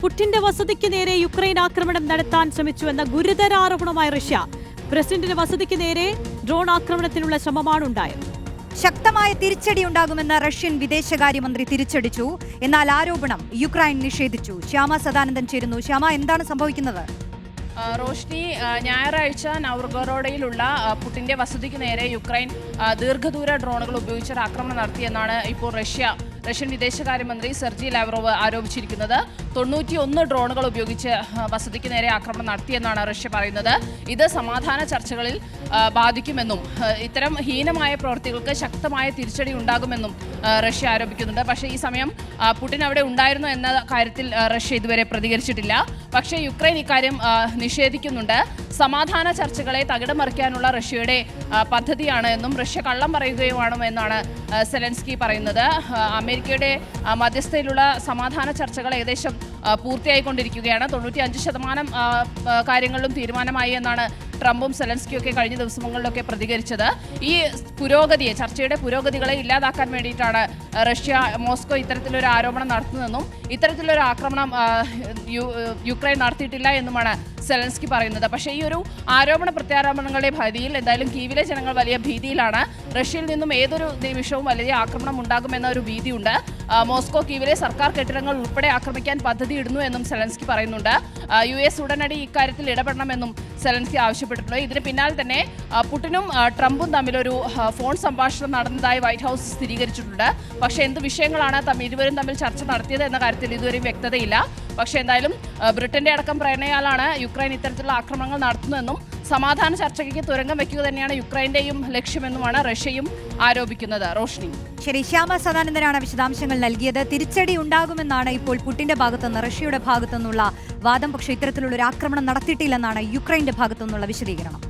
പുടിന്റെ വസതിക്ക് നേരെ യുക്രൈൻ ആക്രമണം നടത്താൻ ശ്രമിച്ചുവെന്ന ഗുരുതര ആരോപണമായി റഷ്യ. പ്രസിഡന്റിന്റെ വസതിക്ക് നേരെ ഡ്രോൺ ആക്രമണത്തിനുള്ള ശ്രമമാണ് ഉണ്ടായത്. ശക്തമായ തിരിച്ചടി ഉണ്ടാകുമെന്ന് റഷ്യൻ വിദേശകാര്യമന്ത്രി തിരിച്ചടിച്ചു. എന്നാൽ ആരോപണം യുക്രൈൻ നിഷേധിച്ചു. ശ്യാമ സദാനന്ദൻ ചേരുന്നു. ശ്യാമ, എന്താണ് സംഭവിക്കുന്നത്? റോഷ്നി, ഞായറാഴ്ച നൗർഗോറോഡയിലുള്ള പുടിന്റെ വസതിക്ക് നേരെ യുക്രൈൻ ദീർഘദൂര ഡ്രോണുകൾ ഉപയോഗിച്ച് ആക്രമണം നടത്തിയെന്നാണ് ഇപ്പോൾ റഷ്യൻ വിദേശകാര്യമന്ത്രി സെർജി ലാവ്റോവ് ആരോപിച്ചിരിക്കുന്നത്. 91 ഡ്രോണുകൾ ഉപയോഗിച്ച് വസതിക്ക് നേരെ ആക്രമണം നടത്തിയെന്നാണ് റഷ്യ പറയുന്നത്. ഇത് സമാധാന ചർച്ചകളിൽ ബാധിക്കുമെന്നും ഇത്തരം ഹീനമായ പ്രവൃത്തികൾക്ക് ശക്തമായ തിരിച്ചടി ഉണ്ടാകുമെന്നും റഷ്യ ആരോപിക്കുന്നുണ്ട്. പക്ഷേ ഈ സമയം പുടിൻ അവിടെ ഉണ്ടായിരുന്നു എന്ന കാര്യത്തിൽ റഷ്യ ഇതുവരെ പ്രതികരിച്ചിട്ടില്ല. പക്ഷേ യുക്രൈൻ ഇക്കാര്യം നിഷേധിക്കുന്നുണ്ട്. സമാധാന ചർച്ചകളെ തകിടം മറിക്കാനുള്ള റഷ്യയുടെ പദ്ധതിയാണ് എന്നും റഷ്യ കള്ളം പറയുകയുമാണ് എന്നാണ് സെലൻസ്കി പറയുന്നത്. അമേരിക്കയുടെ മധ്യസ്ഥയിലുള്ള സമാധാന ചർച്ചകൾ ഏകദേശം പൂർത്തിയായിക്കൊണ്ടിരിക്കുകയാണ്. 95% കാര്യങ്ങളിലും തീരുമാനമായി എന്നാണ് ട്രംപും സെലൻസ്കിയൊക്കെ കഴിഞ്ഞ ദിവസങ്ങളിലൊക്കെ പ്രതികരിച്ചത്. ഈ ചർച്ചയുടെ പുരോഗതികളെ ഇല്ലാതാക്കാൻ വേണ്ടിയിട്ടാണ് റഷ്യ മോസ്കോ ഇത്തരത്തിലൊരു ആരോപണം നടത്തുന്നതെന്നും ഇത്തരത്തിലൊരു ആക്രമണം യുക്രൈൻ നടത്തിയിട്ടില്ല എന്നുമാണ് സെലൻസ്കി പറയുന്നത്. പക്ഷേ ഈ ഒരു ആരോപണ പ്രത്യാരോപണങ്ങളുടെ ഭീതിയിൽ എന്തായാലും കീവിലെ ജനങ്ങൾ വലിയ ഭീതിയിലാണ്. റഷ്യയിൽ നിന്നും ഏതൊരു നിമിഷവും വലിയ ആക്രമണം ഉണ്ടാകുമെന്ന ഒരു ഭീതിയുണ്ട്. മോസ്കോ കീവിലെ സർക്കാർ കെട്ടിടങ്ങൾ ഉൾപ്പെടെ ആക്രമിക്കാൻ പദ്ധതിയിടുന്നു എന്നും സെലൻസ്കി പറയുന്നുണ്ട്. US ഉടനടി ഇക്കാര്യത്തിൽ ഇടപെടണമെന്നും സെലൻസ്കി ആവശ്യപ്പെട്ടിട്ടുണ്ട്. ഇതിന് പിന്നാലെ തന്നെ പുടിനും ട്രംപും തമ്മിലൊരു ഫോൺ സംഭാഷണം നടന്നതായി വൈറ്റ് ഹൗസ് സ്ഥിരീകരിച്ചിട്ടുണ്ട്. പക്ഷേ എന്ത് വിഷയങ്ങളാണ് ഇരുവരും തമ്മിൽ ചർച്ച നടത്തിയത് എന്ന കാര്യത്തിൽ ഇതുവരെയും വ്യക്തതയില്ല. പക്ഷേ എന്തായാലും ബ്രിട്ടന്റെ അടക്കം പ്രേരണയാലാണ് യുക്രൈൻ ഇത്തരത്തിലുള്ള ആക്രമണങ്ങൾ നടത്തുന്നതെന്നും സമാധാന ചർച്ചയ്ക്ക് തുരങ്കം വയ്ക്കുക തന്നെയാണ് യുക്രൈന്റെയും ലക്ഷ്യമെന്നുമാണ് റഷ്യയും ആരോപിക്കുന്നത്. റോഷ്നി, ശരി. ശ്യാമ സദാനന്ദനാണ് വിശദാംശങ്ങൾ നൽകിയത്. തിരിച്ചടി ഉണ്ടാകുമെന്നാണ് ഇപ്പോൾ പുടിന്റെ ഭാഗത്തുനിന്ന് റഷ്യയുടെ ഭാഗത്തുനിന്നുള്ള വാദം. പക്ഷേ ഇത്തരത്തിലുള്ള ഒരു ആക്രമണം നടത്തിയിട്ടില്ലെന്നാണ് യുക്രൈന്റെ ഭാഗത്തുനിന്നുള്ള വിശദീകരണം.